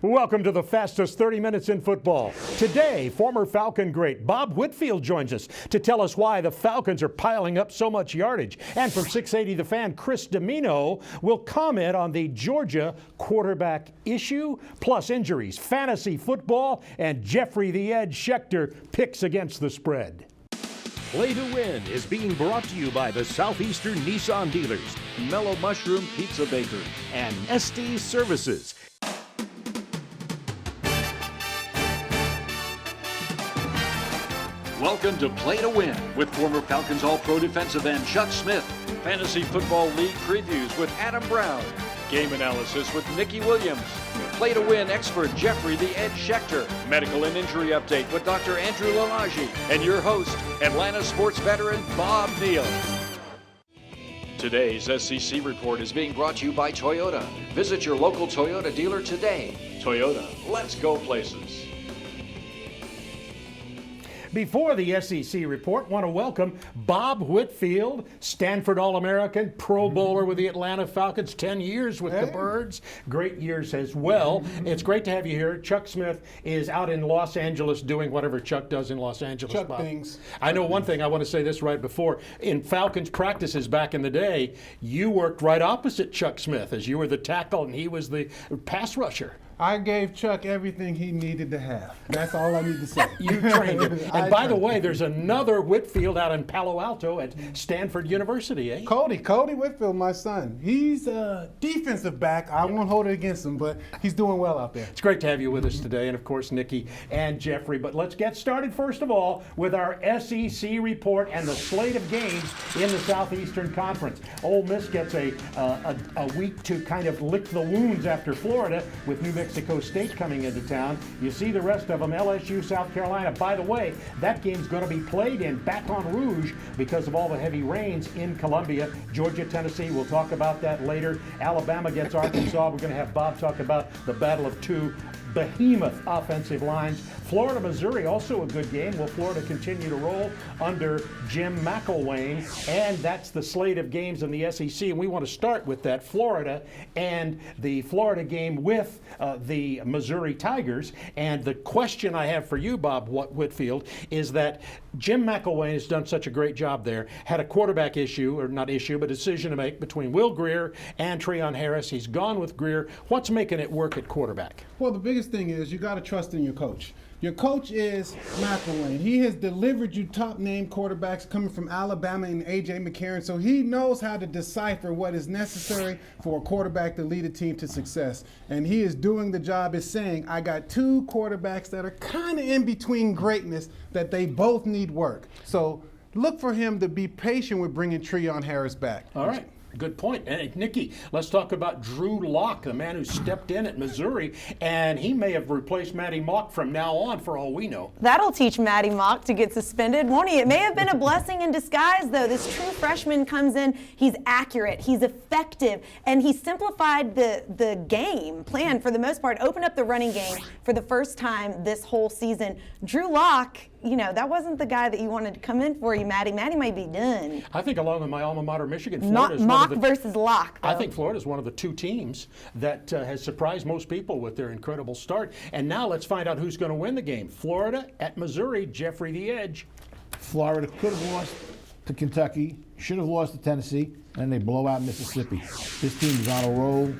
Welcome to the fastest 30 minutes in football. Today, former Falcon great Bob Whitfield joins us to tell us why the Falcons are piling up so much yardage. And from 680 The Fan, Chris Dimino will comment on the Georgia quarterback issue, plus injuries, fantasy football, and Jeffrey the Edge Schechter picks against the spread. Play to Win is being brought to you by the Southeastern Nissan dealers, Mellow Mushroom Pizza Bakers, and SD Services. Welcome to Play to Win with former Falcons All-Pro defensive end Chuck Smith, Fantasy Football League previews with Adam Brown, game analysis with Nikki Williams, Play to Win expert Jeffrey the Edge Schechter, medical and injury update with Dr. Andrew Lalage, and your host, Atlanta sports veteran Bob Neal. Today's SEC report is being brought to you by Toyota. Visit your local Toyota dealer today. Toyota, let's go places. Before the SEC report, want to welcome Bob Whitfield, Stanford All-American, Pro Bowler with the Atlanta Falcons, 10 years with the Birds, great years as well. It's great to have you here. Chuck Smith is out in Los Angeles doing whatever Chuck does in Los Angeles. Chuck Bob. things. I know one thing, I want to say this right before. In Falcons practices back in the day, you worked right opposite Chuck Smith, as you were the tackle and he was the pass rusher. I gave Chuck everything he needed to have. That's all I need to say. You trained him. And by the way, there's another Whitfield out in Palo Alto at Stanford University, eh? Cody Whitfield, my son. He's a defensive back. I won't hold it against him, but he's doing well out there. It's great to have you with us today, and of course, Nikki and Jeffrey. But let's get started, first of all, with our SEC report and the slate of games in the Southeastern Conference. Ole Miss gets a week to kind of lick the wounds after Florida with New Mexico State coming into town. You see the rest of them, LSU, South Carolina. By the way, that game's going to be played in Baton Rouge because of all the heavy rains in Columbia. Georgia, Tennessee, we'll talk about that later. Alabama gets Arkansas. We're going to have Bob talk about the battle of two behemoth offensive lines. Florida, Missouri, also a good game. Will Florida continue to roll under Jim McElwain? And that's the slate of games in the SEC. And we want to start with that Florida and the Florida game with the Missouri Tigers. And the question I have for you, Bob Whitfield, is that Jim McElwain has done such a great job there. Had a quarterback issue, or not issue, but decision to make between Will Grier and Treon Harris. He's gone with Grier. What's making it work at quarterback? Well, the biggest thing is you got to trust in your coach. Your coach is McElwain. He has delivered you top-name quarterbacks coming from Alabama and A.J. McCarron, so he knows how to decipher what is necessary for a quarterback to lead a team to success. And he is doing the job is saying, I got two quarterbacks that are kind of in between greatness, that they both need work. So look for him to be patient with bringing Treon Harris back. All right. Good point. And Nikki, let's talk about Drew Lock, the man who stepped in at Missouri, and he may have replaced Matty Mock from now on, for all we know. That'll teach Matty Mock to get suspended, won't he? It may have been a blessing in disguise, though. This true freshman comes in, he's accurate, he's effective, and he simplified the game plan for the most part, opened up the running game for the first time this whole season. Drew Lock, you know, that wasn't the guy that you wanted to come in for you, Matty. Matty might be done. I think along with my alma mater, Michigan, Not Mock versus Lock, though. I think Florida's one of the two teams that has surprised most people with their incredible start. And now let's find out who's going to win the game. Florida at Missouri, Jeffrey the Edge. Florida could have lost to Kentucky, should have lost to Tennessee, and they blow out Mississippi. This team is on a roll.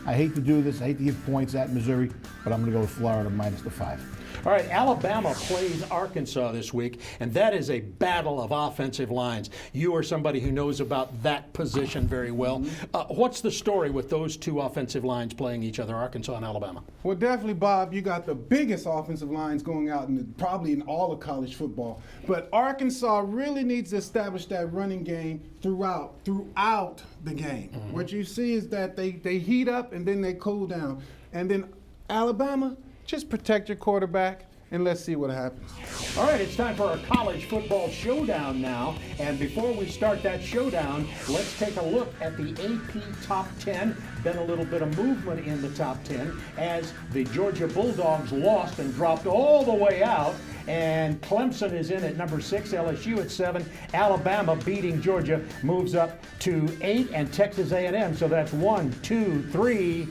I hate to do this. I hate to give points at Missouri, but I'm going to go with Florida minus the 5. All right, Alabama plays Arkansas this week, and that is a battle of offensive lines. You are somebody who knows about that position very well. What's the story with those two offensive lines playing each other, Arkansas and Alabama? Well, definitely, Bob, you got the biggest offensive lines going out probably in all of college football. But Arkansas really needs to establish that running game throughout the game. Mm-hmm. What you see is that they heat up and then they cool down. And then Alabama, just protect your quarterback, and let's see what happens. All right, it's time for our college football showdown now. And before we start that showdown, let's take a look at the AP Top 10. Been a little bit of movement in the Top 10 as the Georgia Bulldogs lost and dropped all the way out. And Clemson is in at number 6, LSU at 7. Alabama beating Georgia moves up to 8, and Texas A&M. So that's 1, 2, 3,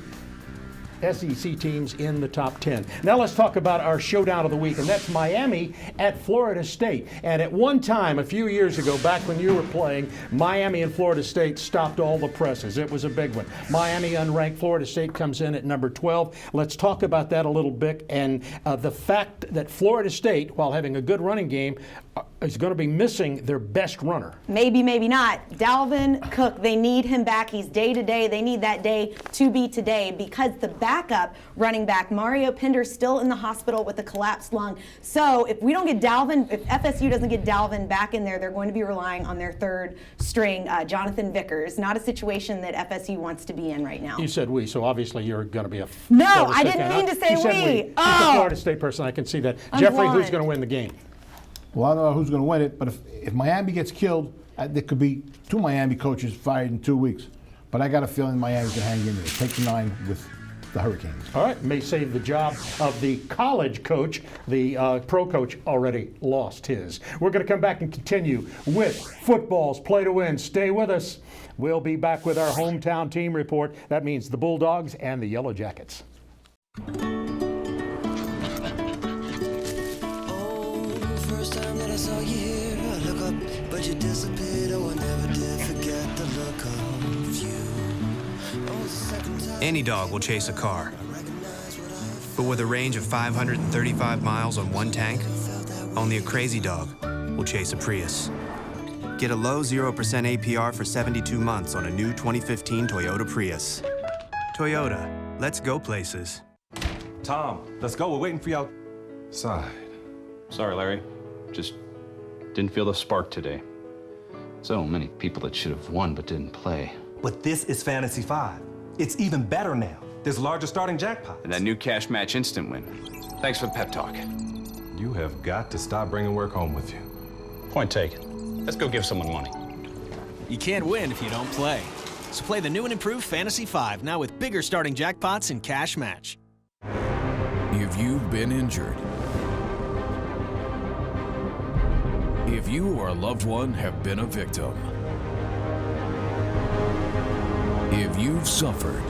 SEC teams in the top 10. Now let's talk about our showdown of the week, and that's Miami at Florida State. And at one time, a few years ago, back when you were playing, Miami and Florida State stopped all the presses. It was a big one. Miami unranked, Florida State comes in at number 12. Let's talk about that a little bit, and the fact that Florida State, while having a good running game, is going to be missing their best runner. Maybe, maybe not. Dalvin Cook, they need him back. He's day to day. They need that day to be today because the backup running back, Mario Pinder's still in the hospital with a collapsed lung. So if we don't get Dalvin, if FSU doesn't get Dalvin back in there, they're going to be relying on their third string, Jonathan Vickers. Not a situation that FSU wants to be in right now. You said we, so obviously you're going to be a No, Florida I State didn't fan. mean to say You said we. You're a Florida State person. I can see that. I'm Jeffrey, who's blind. going to win the game? Well, I don't know who's going to win it, but if Miami gets killed, there could be 2 Miami coaches fired in 2 weeks. But I got a feeling Miami can hang in there. Take the 9 with the Hurricanes. All right, may save the job of the college coach. The pro coach already lost his. We're going to come back and continue with football's play to win. Stay with us. We'll be back with our hometown team report. That means the Bulldogs and the Yellow Jackets. First time that I saw you here, I look up, but you disappeared. Oh, I never did forget the look of you. Oh, the second time. Any dog will chase a car. But with a range of 535 miles on one tank, only a crazy dog will chase a Prius. Get a low 0% APR for 72 months on a new 2015 Toyota Prius. Toyota, let's go places. Tom, let's go. We're waiting for you outside. Sorry, Larry. Just didn't feel the spark today. So many people that should have won but didn't play. But this is Fantasy 5. It's even better now. There's larger starting jackpots. And that new cash match instant win. Thanks for the pep talk. You have got to stop bringing work home with you. Point taken. Let's go give someone money. You can't win if you don't play. So play the new and improved Fantasy 5, now with bigger starting jackpots and cash match. If you've been injured, if you or a loved one have been a victim, if you've suffered,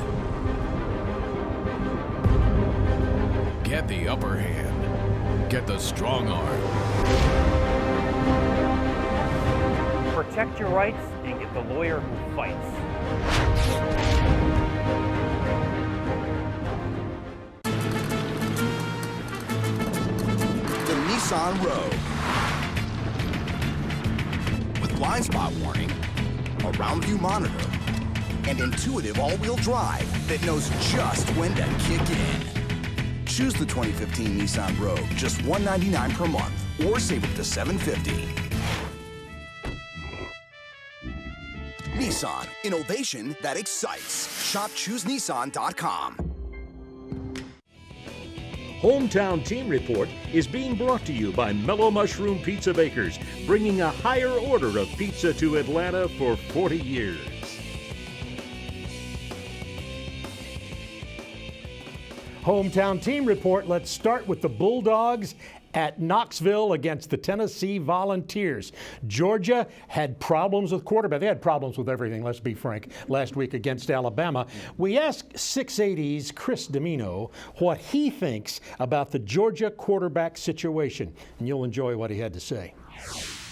get the upper hand. Get the strong arm. Protect your rights and get the lawyer who fights. The Nissan Rogue. With blind spot warning, a round view monitor, and intuitive all-wheel drive that knows just when to kick in. Choose the 2015 Nissan Rogue, just $199 per month, or save up to $750. Nissan, innovation that excites. Shop ChooseNissan.com. Hometown Team Report is being brought to you by Mellow Mushroom Pizza Bakers, bringing a higher order of pizza to Atlanta for 40 years. Hometown Team Report. Let's start with the Bulldogs at Knoxville against the Tennessee Volunteers. Georgia had problems with quarterback. They had problems with everything, let's be frank, last week against Alabama. We asked 680's Chris Dimino what he thinks about the Georgia quarterback situation, and you'll enjoy what he had to say.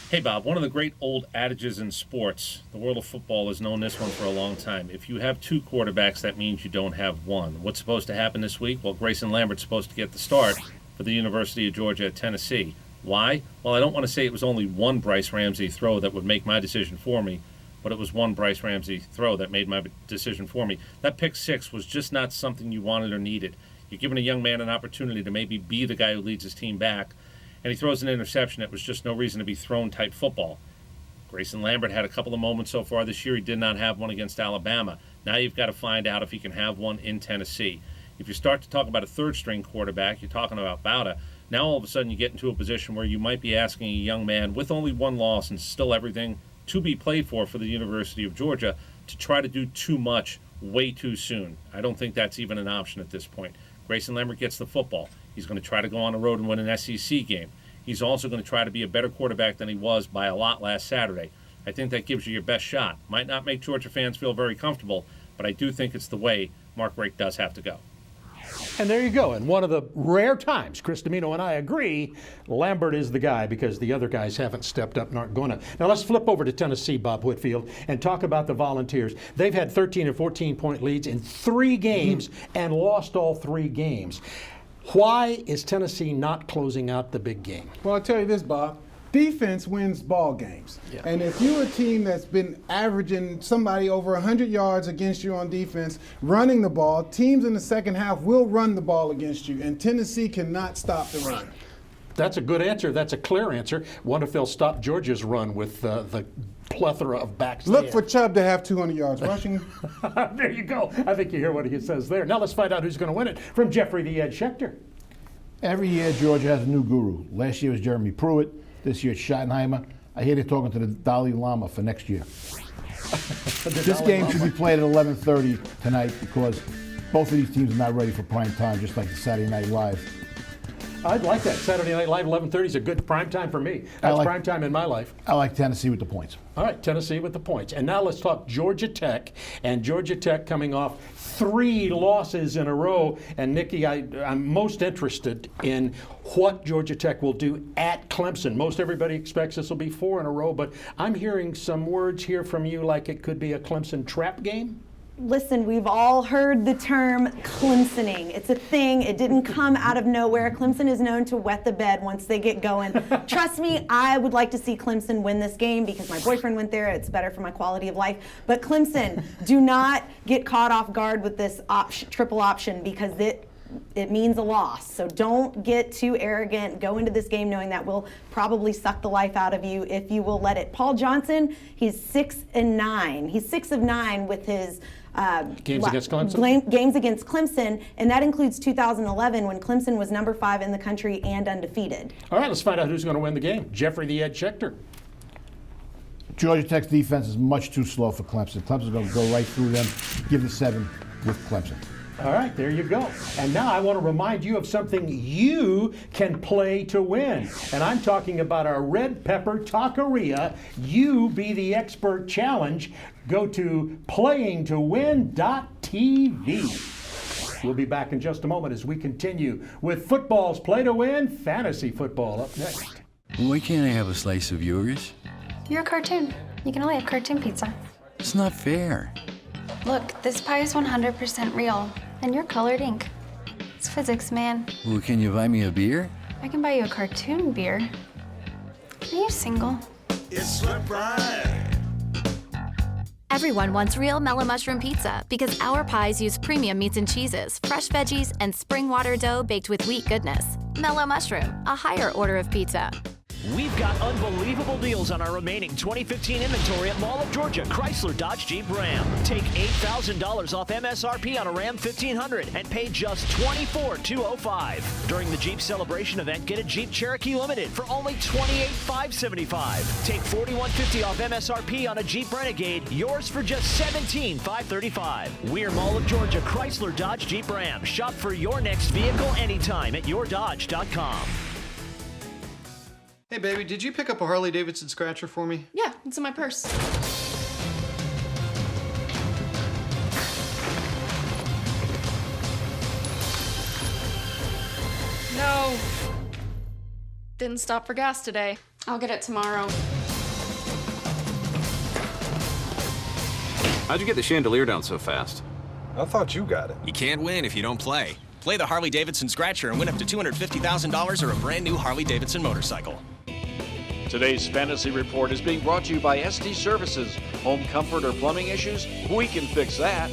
Hey, Bob, one of the great old adages in sports, the world of football has known this one for a long time. If you have 2 quarterbacks, that means you don't have one. What's supposed to happen this week? Well, Grayson Lambert's supposed to get the start for the University of Georgia at Tennessee. Why? Well, I don't want to say it was only one Bryce Ramsey throw that would make my decision for me, but it was one Bryce Ramsey throw that made my decision for me. That pick 6 was just not something you wanted or needed. You're giving a young man an opportunity to maybe be the guy who leads his team back, and he throws an interception that was just no reason to be thrown type football. Grayson Lambert had a couple of moments so far this year. He did not have one against Alabama. Now you've got to find out if he can have one in Tennessee. If you start to talk about a third-string quarterback, you're talking about Bauta. Now all of a sudden you get into a position where you might be asking a young man with only one loss and still everything to be played for the University of Georgia to try to do too much way too soon. I don't think that's even an option at this point. Grayson Lambert gets the football. He's going to try to go on the road and win an SEC game. He's also going to try to be a better quarterback than he was by a lot last Saturday. I think that gives you your best shot. Might not make Georgia fans feel very comfortable, but I do think it's the way Mark Richt does have to go. And there you go. And one of the rare times, Chris Domino and I agree, Lambert is the guy because the other guys haven't stepped up and aren't going to. Now let's flip over to Tennessee, Bob Whitfield, and talk about the Volunteers. They've had 13 and 14-point leads in 3 games and lost all 3 games. Why is Tennessee not closing out the big game? Well, I'll tell you this, Bob. Defense wins ball games. Yeah. And if you're a team that's been averaging somebody over 100 yards against you on defense, running the ball, teams in the second half will run the ball against you, and Tennessee cannot stop the run. That's a good answer. That's a clear answer. Wonder if they'll stop Georgia's run with the plethora of backs. Look for Chubb to have 200 yards rushing. There you go. I think you hear what he says there. Now let's find out who's going to win it from Jeffrey the Ed Schechter. Every year, Georgia has a new guru. Last year was Jeremy Pruitt. This year, it's Schottenheimer. I hear they're talking to the Dalai Lama for next year. This game should be played at 11:30 tonight because both of these teams are not ready for prime time, just like the Saturday Night Live. I'd like that. Saturday Night Live, 11:30 is a good prime time for me. That's prime time in my life. I like Tennessee with the points. All right, Tennessee with the points. And now let's talk Georgia Tech. And Georgia Tech coming off 3 losses in a row. And Nikki, I'm most interested in what Georgia Tech will do at Clemson. Most everybody expects this will be 4 in a row, but I'm hearing some words here from you like it could be a Clemson trap game. Listen, we've all heard the term Clemsoning. It's a thing. It didn't come out of nowhere. Clemson is known to wet the bed once they get going. Trust me, I would like to see Clemson win this game because my boyfriend went there. It's better for my quality of life. But Clemson, do not get caught off guard with this triple option because it means a loss. So don't get too arrogant. Go into this game knowing that will probably suck the life out of you if you will let it. Paul Johnson, he's 6-9. He's 6 of 9 with his games against Clemson? Games against Clemson, and that includes 2011 when Clemson was number 5 in the country and undefeated. All right, let's find out who's going to win the game. Jeffrey the Ed Schechter. Georgia Tech's defense is much too slow for Clemson. Clemson's going to go right through them, give the 7 with Clemson. All right, there you go. And now I want to remind you of something you can play to win. And I'm talking about our Red Pepper Taqueria You Be the Expert Challenge. Go to playingtowin.tv. We'll be back in just a moment as we continue with football's Play to Win Fantasy Football up next. Why can't I have a slice of yours? You're a cartoon. You can only have cartoon pizza. It's not fair. Look, this pie is 100% real, and you're colored ink. It's physics, man. Well, can you buy me a beer? I can buy you a cartoon beer. Are you single? It's right. Everyone wants real mellow mushroom pizza because our pies use premium meats and cheeses, fresh veggies, and spring water dough baked with wheat goodness. Mellow Mushroom, a higher order of pizza. We've got unbelievable deals on our remaining 2015 inventory at Mall of Georgia, Chrysler, Dodge, Jeep, Ram. Take $8,000 off MSRP on a Ram 1500 and pay just $24,205. During the Jeep Celebration event, get a Jeep Cherokee Limited for only $28,575. Take $4,150 off MSRP on a Jeep Renegade, yours for just $17,535. We're Mall of Georgia, Chrysler, Dodge, Jeep, Ram. Shop for your next vehicle anytime at yourdodge.com. Hey, baby, did you pick up a Harley-Davidson scratcher for me? Yeah, it's in my purse. No. Didn't stop for gas today. I'll get it tomorrow. How'd you get the chandelier down so fast? I thought you got it. You can't win if you don't play. Play the Harley-Davidson Scratcher and win up to $250,000 or a brand new Harley-Davidson motorcycle. Today's Fantasy Report is being brought to you by SD Services. Home comfort or plumbing issues? We can fix that.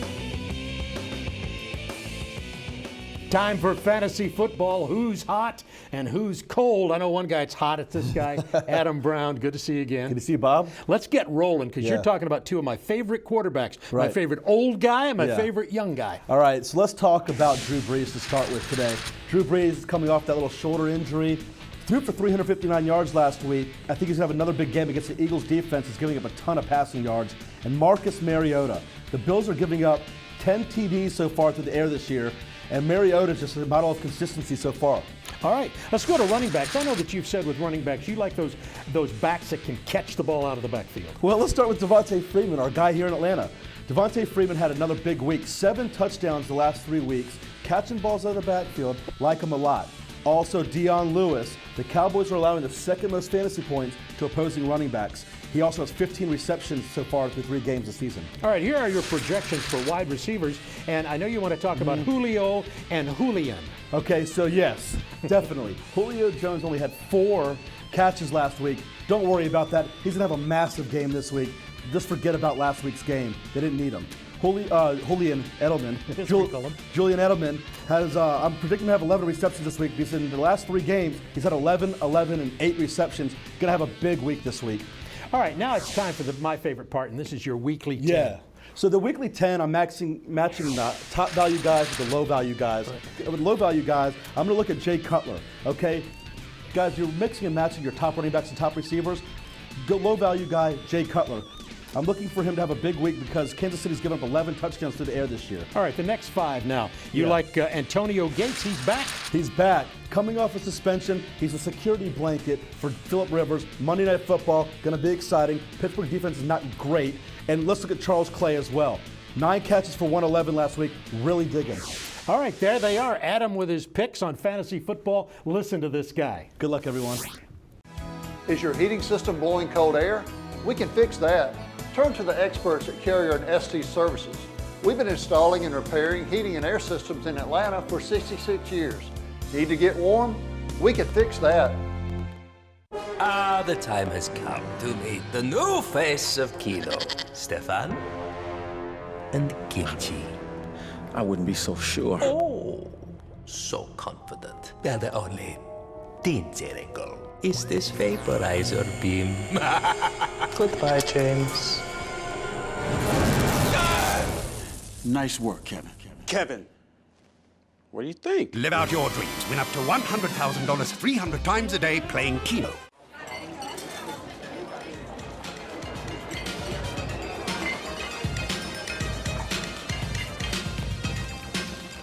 Time for fantasy football. Who's hot and who's cold? I know one guy that's hot. It's this guy, Adam Brown. Good to see you again. Good to see you, Bob. Let's get rolling because you're talking about 2 of my favorite quarterbacks. Right. My favorite old guy and my favorite young guy. All right, so let's talk about Drew Brees to start with today. Drew Brees is coming off that little shoulder injury. Threw for 359 yards last week. I think he's going to have another big game against the Eagles defense. Is giving up a ton of passing yards. And Marcus Mariota. The Bills are giving up 10 TDs so far through the air this year. And Mariota is just a model of consistency so far. All right, let's go to running backs. I know that you've said with running backs, you like those backs that can catch the ball out of the backfield. Well, let's start with Devontae Freeman, our guy here in Atlanta. Devontae Freeman had another big week. 7 touchdowns the last 3 weeks. catching balls out of the backfield, like him a lot. Also, Dion Lewis. The Cowboys are allowing the second most fantasy points to opposing running backs. He also has 15 receptions so far through 3 games this season. All right, here are your projections for wide receivers, and I know you want to talk about Julio and Julian. Okay, so yes, definitely. Julio Jones only had 4 catches last week. Don't worry about that. He's going to have a massive game this week. Just forget about last week's game. They didn't need him. Julian Edelman. Julian Edelman has, I'm predicting to have 11 receptions this week because in the last 3 games, he's had 11, 11, and 8 receptions. Going to have a big week this week. All right, now it's time for my favorite part, and this is your weekly 10. Yeah. So the weekly 10, I'm matching the top value guys with the low value guys. Right. With low value guys, I'm going to look at Jay Cutler, okay? Guys, you're mixing and matching your top running backs and top receivers. Low value guy, Jay Cutler. I'm looking for him to have a big week because Kansas City's given up 11 touchdowns through the air this year. All right, the next 5 now. You like Antonio Gates, he's back? He's back. Coming off a suspension, he's a security blanket for Phillip Rivers. Monday Night Football, going to be exciting. Pittsburgh defense is not great. And let's look at Charles Clay as well. 9 catches for 111 last week. Really digging. All right, there they are. Adam with his picks on fantasy football. Listen to this guy. Good luck, everyone. Is your heating system blowing cold air? We can fix that. Turn to the experts at Carrier and ST Services. We've been installing and repairing heating and air systems in Atlanta for 66 years. Need to get warm? We can fix that. The time has come to meet the new face of Kino, Stefan and Kimchi. I wouldn't be so sure. Oh, so confident. And the only danger angle is this vaporizer beam. Goodbye, James. Nice work, Kevin. Kevin, what do you think? Live out your dreams. Win up to $100,000 300 times a day playing Keno.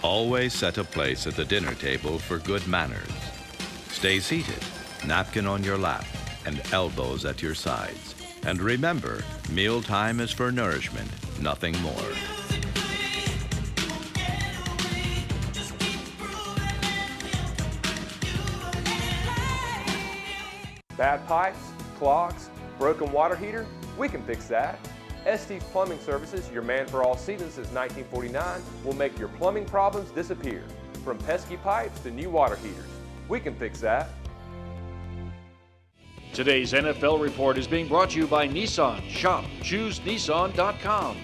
Always set a place at the dinner table for good manners. Stay seated, napkin on your lap, and elbows at your sides. And remember, mealtime is for nourishment, nothing more. Bad pipes, clogs, broken water heater? We can fix that. ST's Plumbing Services, your man for all seasons since 1949, will make your plumbing problems disappear. From pesky pipes to new water heaters. We can fix that. Today's NFL Report is being brought to you by Nissan. Shop ChooseNissan.com.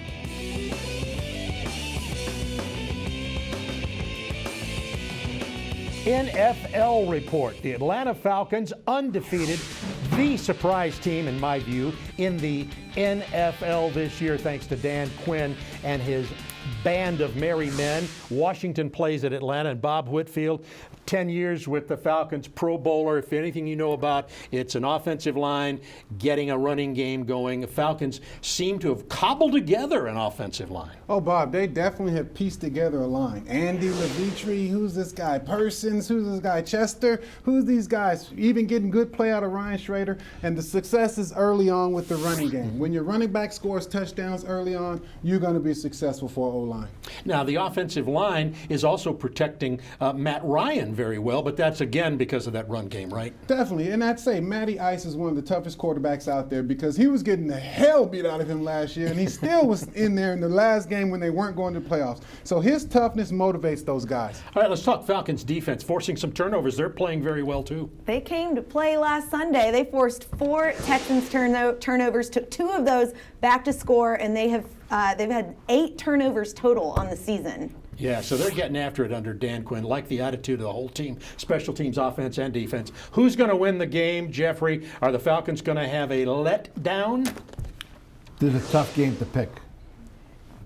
NFL Report. The Atlanta Falcons undefeated, the surprise team in my view in the NFL this year thanks to Dan Quinn and his band of merry men. Washington plays at Atlanta, and Bob Whitfield, 10 years with the Falcons, Pro Bowler. If anything you know about, it's an offensive line getting a running game going. The Falcons seem to have cobbled together an offensive line. Oh, Bob, they definitely have pieced together a line. Andy Levitre, who's this guy? Persons, who's this guy? Chester, who's these guys? Even getting good play out of Ryan Schrader. And the success is early on with the running game. When your running back scores touchdowns early on, you're going to be successful for O-line. Now, the offensive line is also protecting Matt Ryan very well, but that's again because of that run game, right? Definitely, and I'd say Matty Ice is one of the toughest quarterbacks out there because he was getting the hell beat out of him last year, and he still was in there in the last game when they weren't going to the playoffs. So his toughness motivates those guys. All right, let's talk Falcons defense, forcing some turnovers. They're playing very well too. They came to play last Sunday. They forced 4 Texans turnovers, took 2 of those back to score, and they've had 8 turnovers total on the season. Yeah, so they're getting after it under Dan Quinn, like the attitude of the whole team, special teams, offense, and defense. Who's going to win the game, Jeffrey? Are the Falcons going to have a letdown? This is a tough game to pick.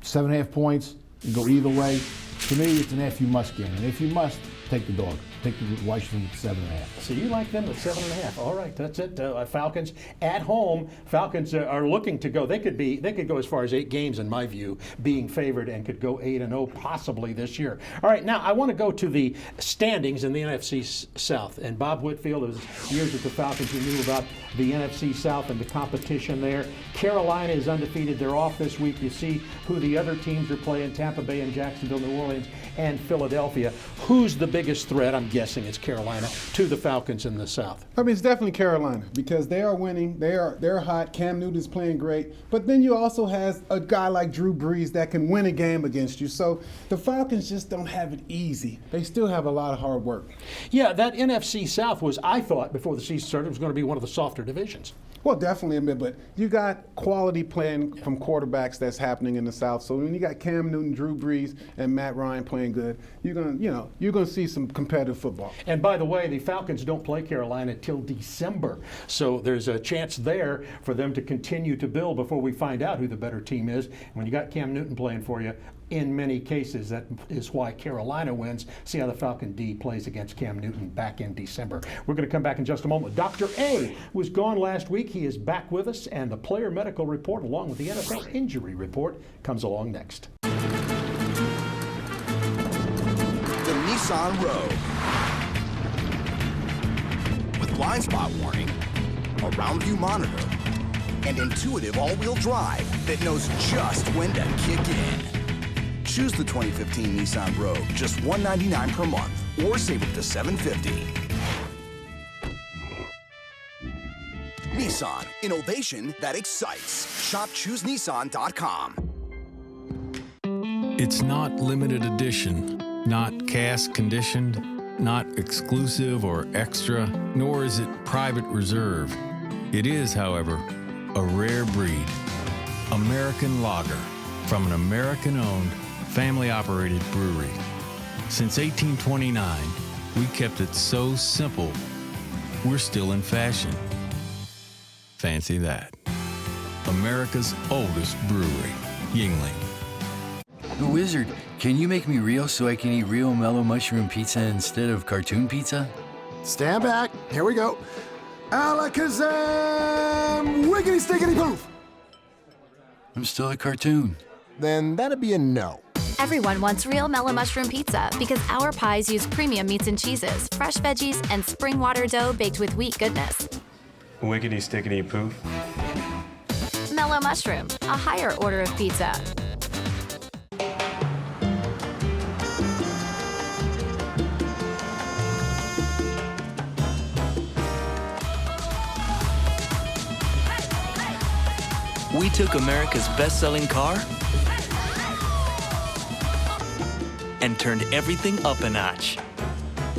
7.5 points, you go either way. To me, it's an if you must game. And if you must, take the dog. Take the Washington with 7.5. So you like them with 7.5. All right, that's it. Falcons at home. Falcons are looking to go. They could go as far as 8 games in my view, being favored, and could go 8-0 possibly this year. All right, now I want to go to the standings in the NFC South. And Bob Whitfield, it was years with the Falcons, who knew about the NFC South and the competition there. Carolina is undefeated. They're off this week. You see who the other teams are playing: Tampa Bay and Jacksonville, New Orleans, and Philadelphia. Who's the biggest threat? I'm guessing it's Carolina to the Falcons in the South. I mean, it's definitely Carolina because they are winning. They're hot. Cam Newton's playing great. But then you also have a guy like Drew Brees that can win a game against you. So the Falcons just don't have it easy. They still have a lot of hard work. Yeah, that NFC South was, I thought, before the season started, was going to be one of the softer divisions. Well, definitely, but you got quality playing from quarterbacks that's happening in the South. So when you got Cam Newton, Drew Brees, and Matt Ryan playing good, you're gonna see some competitive football. And by the way, the Falcons don't play Carolina till December, so there's a chance there for them to continue to build before we find out who the better team is. When you got Cam Newton playing for you, in many cases, that is why Carolina wins. See how the Falcon D plays against Cam Newton back in December. We're going to come back in just a moment. Dr. A was gone last week. He is back with us, and the player medical report, along with the NFL injury report, comes along next. The Nissan Rogue. With blind spot warning, a round view monitor, and intuitive all-wheel drive that knows just when to kick in. Choose the 2015 Nissan Rogue, just $199 per month, or save up to $750. Nissan, innovation that excites. Shop ChooseNissan.com. It's not limited edition, not cast conditioned, not exclusive or extra, nor is it private reserve. It is, however, a rare breed. American lager from an American-owned, family-operated brewery. Since 1829, we kept it so simple, we're still in fashion. Fancy that. America's oldest brewery, Yingling. The Wizard, can you make me real so I can eat real mellow mushroom pizza instead of cartoon pizza? Stand back. Here we go. Alakazam! Wiggity stickity poof! I'm still a cartoon. Then that'd be a no. Everyone wants real mellow mushroom pizza because our pies use premium meats and cheeses, fresh veggies, and spring water dough baked with wheat goodness. Wiggity stickity poof. Mellow mushroom, a higher order of pizza. We took America's best-selling car and turned everything up a notch.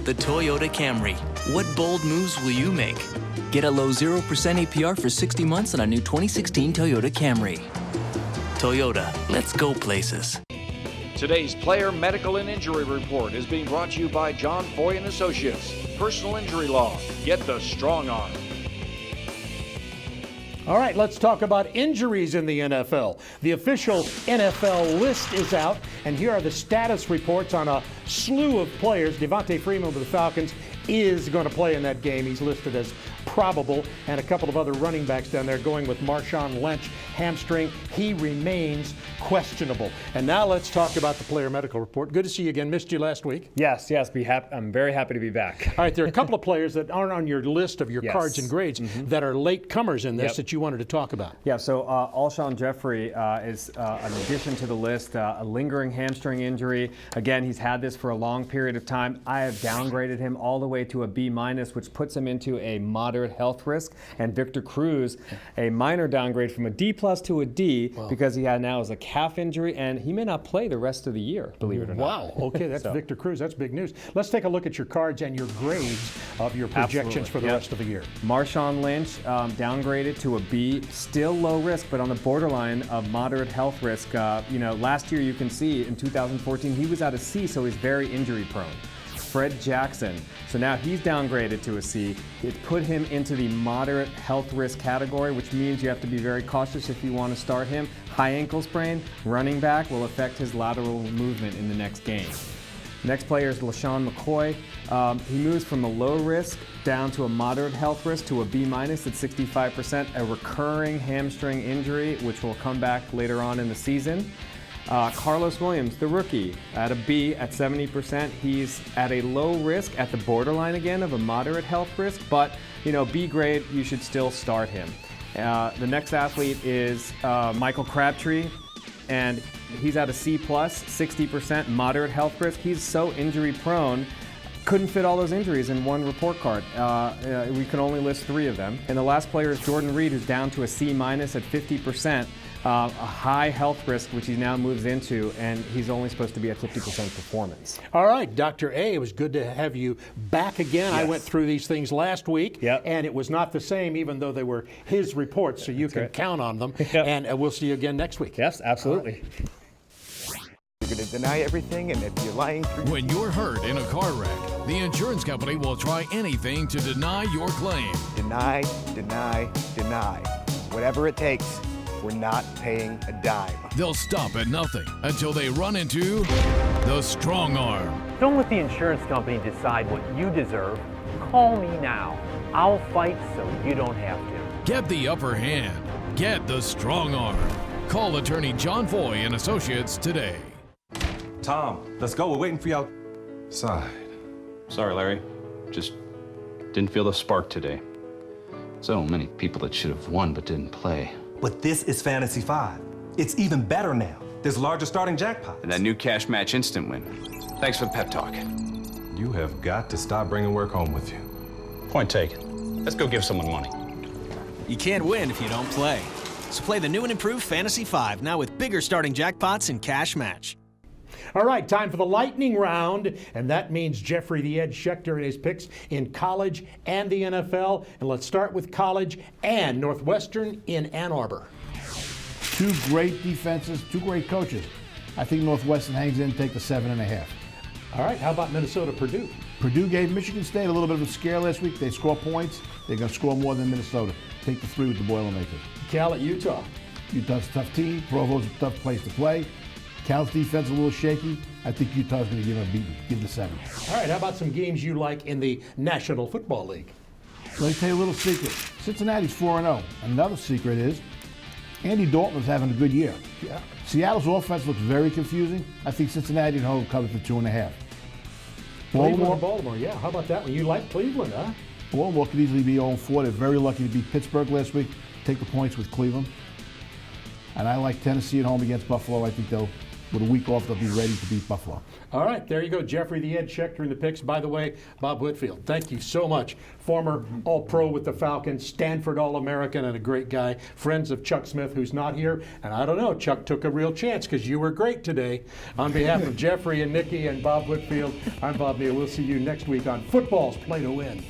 The Toyota Camry. What bold moves will you make? Get a low 0% APR for 60 months on a new 2016 Toyota Camry. Toyota, let's go places. Today's Player Medical and Injury Report is being brought to you by John Foy and Associates. Personal injury law. Get the strong arm. All right, let's talk about injuries in the NFL. The official NFL list is out, and here are the status reports on a slew of players. Devontae Freeman with the Falcons is going to play in that game. He's listed as probable, and a couple of other running backs down there going with Marshawn Lynch, hamstring. He remains questionable. And now let's talk about the player medical report. Good to see you again. Missed you last week. Yes. I'm very happy to be back. All right, there are a couple of players that aren't on your list of your cards and grades that are late comers in this that you wanted to talk about. Yeah, so Alshon Jeffrey is an addition to the list, a lingering hamstring injury. Again, he's had this for a long period of time. I have downgraded him all the way to a B-, which puts him into a moderate health risk. And Victor Cruz, a minor downgrade from a D+ to a D because he now has a calf injury, and he may not play the rest of the year, believe it or not. Wow, okay, that's Victor Cruz. That's big news. Let's take a look at your cards and your grades of your projections for the rest of the year. Marshawn Lynch downgraded to a B, still low risk, but on the borderline of moderate health risk. Last year you can see in 2014 he was at a C, so he's very injury prone. Fred Jackson, so now he's downgraded to a C. It put him into the moderate health risk category, which means you have to be very cautious if you want to start him. High ankle sprain, running back, will affect his lateral movement in the next game. Next player is LaShawn McCoy. He moves from a low risk down to a moderate health risk to a B- at 65%, a recurring hamstring injury, which will come back later on in the season. Carlos Williams, the rookie, at a B at 70%. He's at a low risk, at the borderline again of a moderate health risk, but B grade, you should still start him. The next athlete is Michael Crabtree, and he's at a C+, 60%, moderate health risk. He's so injury prone, couldn't fit all those injuries in one report card. We can only list 3 of them. And the last player is Jordan Reed, who's down to a C- at 50%. A high health risk, which he now moves into, and he's only supposed to be at 50% performance. All right, Dr. A, it was good to have you back again. Yes. I went through these things last week, Yep. and it was not the same, even though they were his reports, so you can count on them. Yep. And we'll see you again next week. Yes, absolutely. You're going to deny everything, and if you're lying through... When you're hurt in a car wreck, the insurance company will try anything to deny your claim. Deny, deny, deny. Whatever it takes. We're not paying a dime. They'll stop at nothing until they run into the strong arm. Don't let the insurance company decide what you deserve. Call me now. I'll fight so you don't have to. Get the upper hand. Get the strong arm. Call attorney John Foy and Associates today. Tom, let's go. We're waiting for you outside. Sorry, Larry. Just didn't feel the spark today. So many people that should have won but didn't play. But this is Fantasy 5. It's even better now. There's larger starting jackpots. And that new cash match instant win. Thanks for the pep talk. You have got to stop bringing work home with you. Point taken. Let's go give someone money. You can't win if you don't play. So play the new and improved Fantasy 5, now with bigger starting jackpots and cash match. All right, time for the lightning round, and that means Jeffrey the Ed Schechter and his picks in college and the NFL. And let's start with college and Northwestern in Ann Arbor. 2 great defenses, 2 great coaches. I think Northwestern hangs in and take the 7.5. All right, how about Minnesota Purdue? Purdue gave Michigan State a little bit of a scare last week. They score points. They're going to score more than Minnesota. Take the 3 with the Boilermakers. Cal at Utah. Utah's a tough team. Provo's a tough place to play. Cal's defense a little shaky. I think Utah's going to give them a beating. Give the 7. All right, how about some games you like in the National Football League? Let me tell you a little secret. Cincinnati's 4-0. Another secret is Andy Dalton is having a good year. Yeah. Seattle's offense looks very confusing. I think Cincinnati at home covers for 2.5. Baltimore, yeah. How about that one? You like Cleveland, huh? Baltimore could easily be 0-4. They're very lucky to beat Pittsburgh last week. Take the points with Cleveland. And I like Tennessee at home against Buffalo. I think with a week off, they'll be ready to beat Buffalo. All right, there you go. Jeffrey the Ed Schechter in the picks. By the way, Bob Whitfield, thank you so much. Former All-Pro with the Falcons, Stanford All-American, and a great guy. Friends of Chuck Smith, who's not here. And I don't know, Chuck took a real chance because you were great today. On behalf of Jeffrey and Nikki and Bob Whitfield, I'm Bob Neal. We'll see you next week on Football's Play to Win.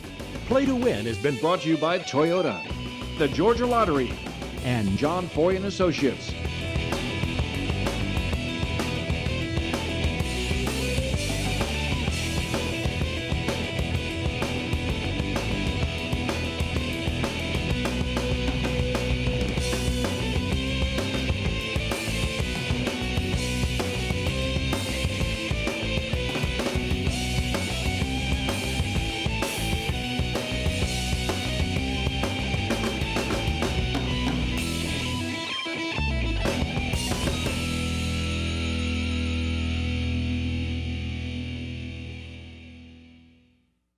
Play to Win has been brought to you by Toyota, the Georgia Lottery, and John Foy and Associates.